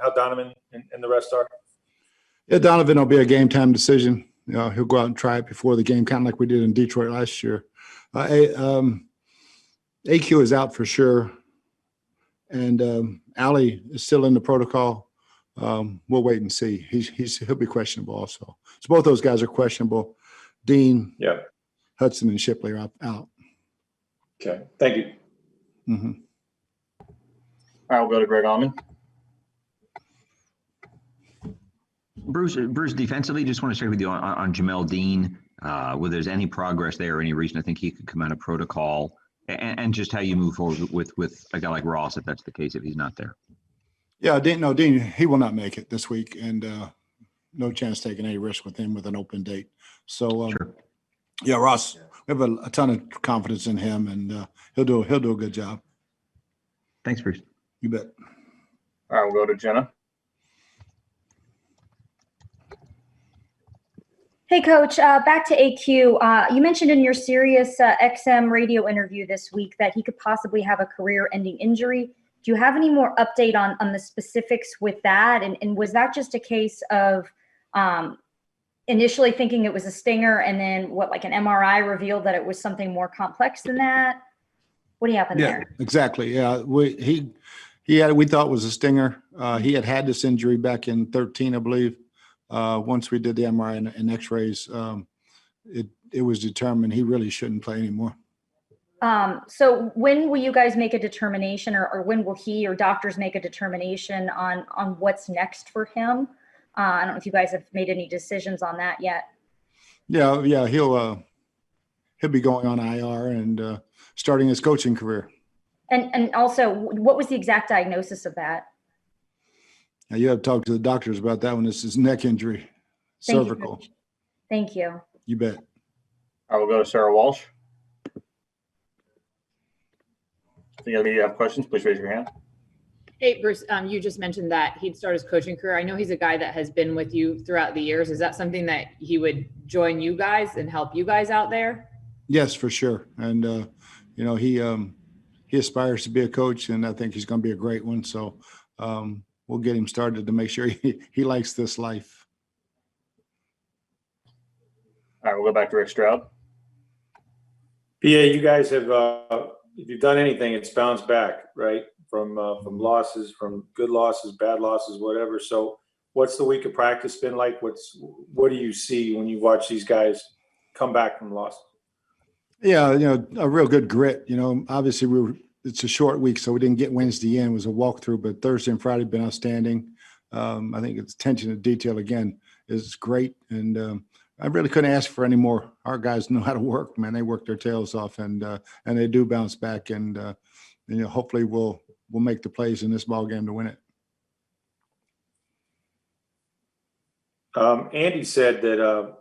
how Donovan and the rest are? Yeah, Donovan will be a game time decision. He'll go out and try it before the game, kind of like we did in Detroit last year. AQ is out for sure, and Ali is still in the protocol. We'll wait and see. He'll be questionable also. So both those guys are questionable. Dean, Hudson, and Shipley are out. Okay, thank you. Mm-hmm. All right, we'll go to Greg Allman. Bruce, defensively, just want to check with you on Jamel Dean, whether there's any progress there or any reason I think he could come out of protocol, and just how you move forward with a guy like Ross, if that's the case, if he's not there. Yeah, Dean, he will not make it this week, and no chance taking any risk with him with an open date. So, sure. Yeah, Ross, we have a ton of confidence in him, and he'll do a good job. Thanks, Bruce. You bet. All right, we'll go to Jenna. Hey, Coach, back to AQ. You mentioned in your Sirius XM radio interview this week that he could possibly have a career-ending injury. Do you have any more update on the specifics with that? And was that just a case of initially thinking it was a stinger and then like an MRI revealed that it was something more complex than that? What happened there? Exactly. Yeah, we thought it was a stinger. He had this injury back in 2013, I believe. Once we did the MRI and X-rays, it was determined he really shouldn't play anymore. So when will you guys make a determination, or when will he or doctors make a determination on what's next for him? I don't know if you guys have made any decisions on that yet. Yeah, he'll be going on IR and starting his coaching career. And also, what was the exact diagnosis of that? Now you have to talk to the doctors about that one. This is neck injury, cervical. Thank you. You bet. I will go to Sarah Walsh. If any of you have questions, please raise your hand. Hey, Bruce, you just mentioned that he'd start his coaching career. I know he's a guy that has been with you throughout the years. Is that something that he would join you guys and help you guys out there? Yes, for sure. And, he aspires to be a coach, and I think he's going to be a great one. So we'll get him started to make sure he likes this life. All right, we'll go back to Rick Stroud. PA, you guys have, if you've done anything, it's bounced back, right? From losses, from good losses, bad losses, whatever. So what's the week of practice been like? What do you see when you watch these guys come back from losses? Yeah, a real good grit. Obviously it's a short week, so we didn't get Wednesday in. It was a walkthrough, but Thursday and Friday have been outstanding. I think it's attention to detail again is great, and I really couldn't ask for any more. Our guys know how to work, man. They work their tails off, and they do bounce back, and hopefully we'll make the plays in this ball game to win it. Andy said that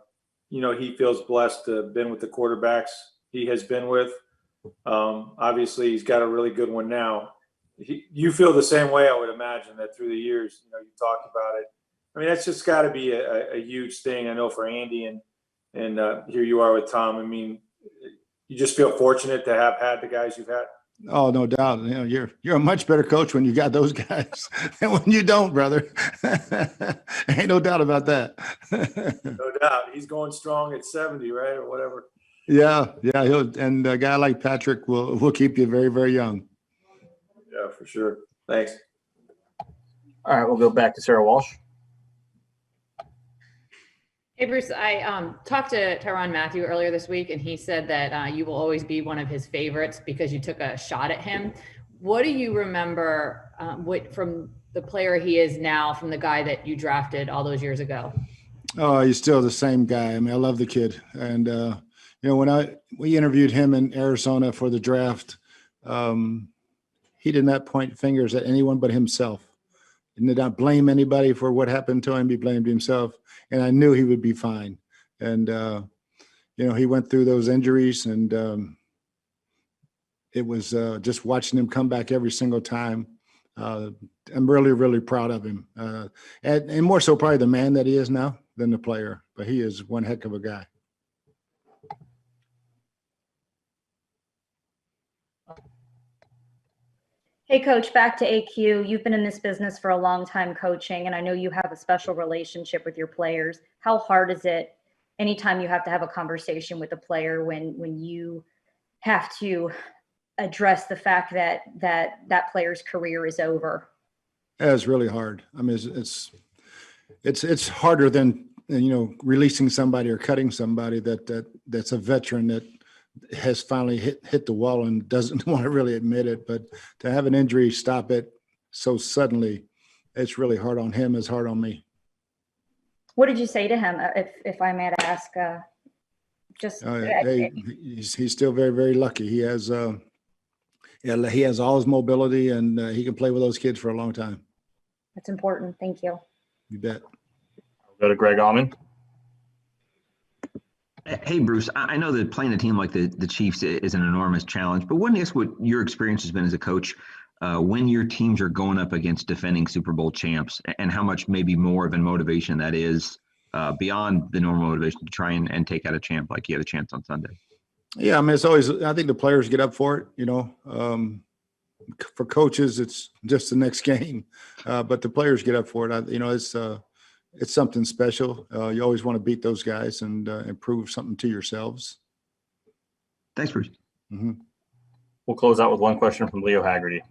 he feels blessed to have been with the quarterbacks he has been with. Obviously, he's got a really good one now. You feel the same way, I would imagine, that through the years, you talked about it. I mean, that's just got to be a huge thing, I know, for Andy, and here you are with Tom. I mean, you just feel fortunate to have had the guys you've had. Oh, no doubt. You're a much better coach when you got those guys than when you don't, brother. Ain't no doubt about that. No doubt. He's going strong at 70, right, or whatever. Yeah. And a guy like Patrick will keep you very, very young. Yeah, for sure. Thanks. All right, we'll go back to Sarah Walsh. Hey, Bruce, I talked to Mathieu earlier this week, and he said that you will always be one of his favorites because you took a shot at him. What do you remember from the player he is now from the guy that you drafted all those years ago? Oh, he's still the same guy. I mean, I love the kid. And, when we interviewed him in Arizona for the draft, he did not point fingers at anyone but himself. He did not blame anybody for what happened to him. He blamed himself. And I knew he would be fine. And, he went through those injuries, and it was just watching him come back every single time. I'm really, really proud of him. And more so probably the man that he is now than the player. But he is one heck of a guy. Hey, Coach, back to AQ. You've been in this business for a long time coaching, and I know you have a special relationship with your players. How hard is it anytime you have to have a conversation with a player when you have to address the fact that player's career is over? Yeah, it's really hard. I mean, it's harder than, releasing somebody or cutting somebody that's a veteran that has finally hit the wall and doesn't want to really admit it. But to have an injury stop it so suddenly, it's really hard on him. It's hard on me. What did you say to him, if I may ask? He's still very, very lucky. He has all his mobility, and he can play with those kids for a long time. That's important. Thank you. You bet. I'll go to Greg Allman. Hey, Bruce, I know that playing a team like the Chiefs is an enormous challenge, but wouldn't ask what your experience has been as a coach when your teams are going up against defending Super Bowl champs, and how much maybe more of a motivation that is beyond the normal motivation to try and take out a champ like you had a chance on Sunday. Yeah, I mean, it's always, I think the players get up for it, for coaches, it's just the next game, but the players get up for it. It's something special. You always want to beat those guys and improve something to yourselves. Thanks, Bruce. Mm-hmm. We'll close out with one question from Leo Haggerty.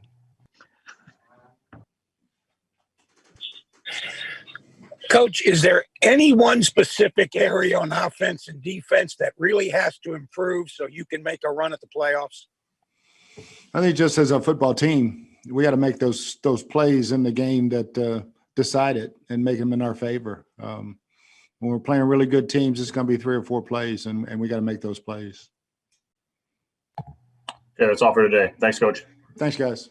Coach, is there any one specific area on offense and defense that really has to improve so you can make a run at the playoffs? I think just as a football team, we got to make those plays in the game that decide it and make them in our favor. When we're playing really good teams, it's going to be 3 or 4 plays, and we got to make those plays. Okay, that's all for today. Thanks, Coach. Thanks, guys.